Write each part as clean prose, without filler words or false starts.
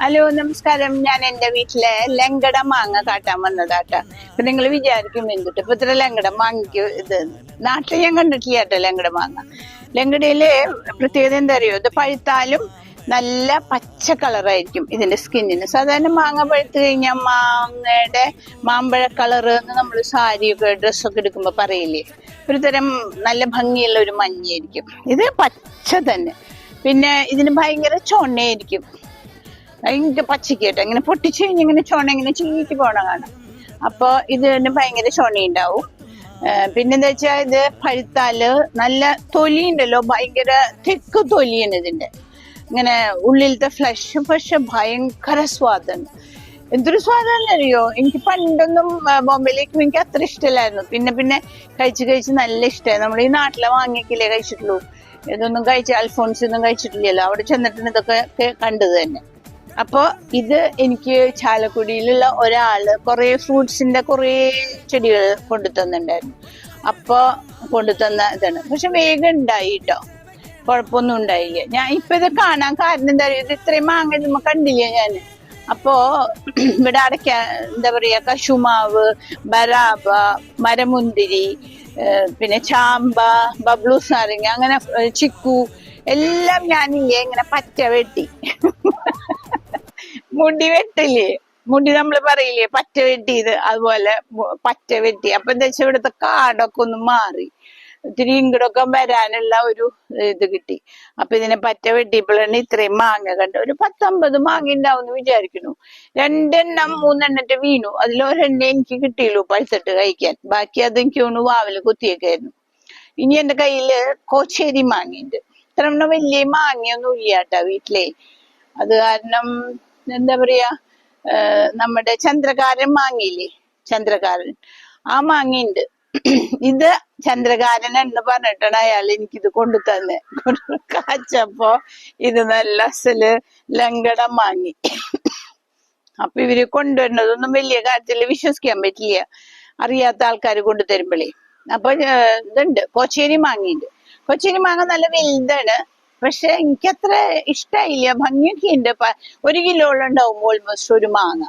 Hello നമസ്കാരം. ഞാൻ എന്റെ വീട്ടിലെ ലങ്കട മാങ്ങ കാട്ടാൻ വന്നതാട്ടാ. അപ്പൊ നിങ്ങൾ വിചാരിക്കും എന്തിട്ട് ഇപ്പൊ ഇത്ര ലങ്കട മാങ്ങയ്ക്ക് ഇത് നാട്ടിൽ ഞാൻ കണ്ടിട്ടില്ല കേട്ടോ ലങ്കട മാങ്ങ. ലങ്കടയില് പ്രത്യേകത എന്താ അറിയോ, ഇത് പഴുത്താലും നല്ല പച്ച കളറായിരിക്കും ഇതിന്റെ സ്കിന്നിന്. സാധാരണ മാങ്ങ പഴുത്ത് കഴിഞ്ഞാൽ മാങ്ങയുടെ മാമ്പഴ കളറ് എന്ന് നമ്മൾ സാരിയൊക്കെ ഡ്രസ്സൊക്കെ എടുക്കുമ്പോ പറയില്ലേ, ഒരു തരം നല്ല ഭംഗിയുള്ള ഒരു മഞ്ഞയായിരിക്കും. ഇത് പച്ച തന്നെ. പിന്നെ ഇതിന് ഭയങ്കര ചൊണ്ണയായിരിക്കും. ഭയങ്കര പച്ചക്ക് കേട്ടോ, ഇങ്ങനെ പൊട്ടിച്ചു കഴിഞ്ഞ് ഇങ്ങനെ ചൊണ ഇങ്ങനെ ചീറ്റി പോണ കാണാം. അപ്പൊ ഇതിന് ഭയങ്കര ചൊണയുണ്ടാവും. പിന്നെന്താ വെച്ചാൽ ഇത് പഴുത്താല് നല്ല തൊലി ഉണ്ടല്ലോ, ഭയങ്കര തെക്ക് തൊലിയാണ് ഇതിന്റെ. ഇങ്ങനെ ഉള്ളിലത്തെ ഫ്ലഷ് പക്ഷെ ഭയങ്കര സ്വാദാണ്. എന്തൊരു സ്വാദാണെന്നറിയോ, എനിക്ക് പണ്ടൊന്നും ബോംബെയിലേക്ക് എനിക്ക് അത്ര ഇഷ്ടമല്ലായിരുന്നു. പിന്നെ പിന്നെ കഴിച്ച് നല്ല ഇഷ്ടമായി. നമ്മൾ ഈ നാട്ടിലെ വാങ്ങിക്കില്ലേ കഴിച്ചിട്ടുള്ളൂ, ഇതൊന്നും അൽഫോൺസ് ഒന്നും കഴിച്ചിട്ടില്ലല്ലോ. അവിടെ ചെന്നിട്ടുണ്ട് ഇതൊക്കെ കണ്ടത് തന്നെ. അപ്പൊ ഇത് എനിക്ക് ചാലക്കുടിയിലുള്ള ഒരാള് കുറെ ഫ്രൂട്ട്സിന്റെ കുറെ ചെടികൾ കൊണ്ടു തന്നിട്ടുണ്ടായിരുന്നു. അപ്പൊ കൊണ്ടുതന്ന ഇതാണ്. പക്ഷെ വേഗം ഉണ്ടായി കേട്ടോ, കുഴപ്പമൊന്നും ഉണ്ടായില്ല. ഞാൻ ഇപ്പൊ ഇത് കാണാൻ കാരണം എന്താ പറയുക, ഇത് ഇത്രയും മാങ്ങ നമ്മ കണ്ടില്ല ഞാന്. അപ്പോ ഇവിടെ എന്താ പറയാ, കശുമാവ്, ബറാബ, മരമുന്തിരി, പിന്നെ ചാമ്പ, ബബ്ലൂസ് നാരങ്ങ, അങ്ങനെ ചിക്കു എല്ലാം ഞാനില്ലേ ഇങ്ങനെ പറ്റ വെട്ടി മുടി വെട്ടില്ലേ, മുടി നമ്മള് പറയില്ലേ പറ്റ വെട്ടിയത്, അതുപോലെ പറ്റ വെട്ടി. അപ്പൊ എന്താ വെച്ചാൽ ഇവിടുത്തെ കാടൊക്കെ ഒന്ന് മാറി, ഇത്തിരി ഇങ്ങോട്ടൊക്കെ വരാനുള്ള ഒരു ഇത് കിട്ടി. അപ്പൊ ഇതിനെ പറ്റ വെട്ടിയപ്പോഴാണ് ഇത്രയും മാങ്ങ കണ്ടു. ഒരു 10-50 മാങ്ങ ഉണ്ടാവും എന്ന് വിചാരിക്കുന്നു. 2-3 വീണു. അതിലൊരെണ്ണ എനിക്ക് കിട്ടിയുള്ളൂ പഴുത്തിട്ട് കഴിക്കാൻ. ബാക്കി അത് എനിക്ക് തോന്നുന്നു വാവില് കുത്തിയൊക്കെയായിരുന്നു. ഇനി എന്റെ കയ്യില് കോച്ചേരി മാങ്ങയുണ്ട്. ഇത്ര വലിയ മാങ്ങയൊന്നും ഇല്ല കേട്ടാ വീട്ടിലെ. അത് കാരണം എന്താ പറയാ, നമ്മുടെ ചന്ദ്രകാരൻ മാങ്ങയില്ലേ, ചന്ദ്രകാരൻ, ആ മാങ്ങയുണ്ട്. ഇത് ചന്ദ്രകാരൻ എന്ന് പറഞ്ഞിട്ടാണ് അയാൾ എനിക്കിത് കൊണ്ടു തന്നെ കാച്ചപ്പോ ഇത് നല്ല അസല് ലങ്കട മാങ്ങി. അപ്പൊ ഇവര് കൊണ്ടുവരുന്നതൊന്നും വലിയ കാര്യത്തില് വിശ്വസിക്കാൻ പറ്റില്ല, അറിയാത്ത ആൾക്കാർ കൊണ്ടുതരുമ്പോഴേ. അപ്പൊ ഇതുണ്ട്, കോച്ചേരി മാങ്ങയുണ്ട്. കോച്ചേരി മാങ്ങ നല്ല വലുതാണ്, പക്ഷെ എനിക്കത്ര ഇഷ്ടായില്ല. ഭംഗിയൊക്കെ ഉണ്ട്. 1 കിലോളം ഉണ്ടാവും ഓൾമോസ്റ്റ് ഒരു മാങ്ങ.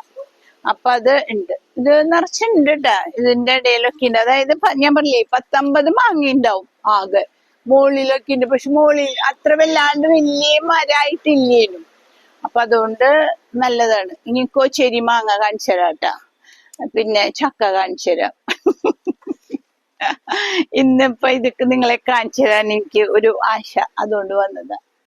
അപ്പൊ അത് ഉണ്ട്. ഇത് നിറച്ചുണ്ട് കേട്ടാ, ഇതിന്റെ ഇടയിലൊക്കെ ഉണ്ട്. അതായത് ഞാൻ പറഞ്ഞില്ലേ 10-50 മാങ്ങ ഉണ്ടാവും ആകെ. മുകളിലൊക്കെ ഉണ്ട്, പക്ഷെ മുകളിൽ അത്ര വല്ലാണ്ട് വലിയ മരമായിട്ടില്ലേനും. അപ്പൊ അതുകൊണ്ട് നല്ലതാണ്. ഇനി കോച്ചേരി മാങ്ങ കാണിച്ചു തരാം കേട്ടാ, പിന്നെ ചക്ക കാണിച്ചു തരാം. ഇന്നിപ്പൊ ഇതൊക്കെ നിങ്ങളെ കാണിച്ചു തരാൻ എനിക്ക് ഒരു ആശ, അതുകൊണ്ട് വന്നതാ.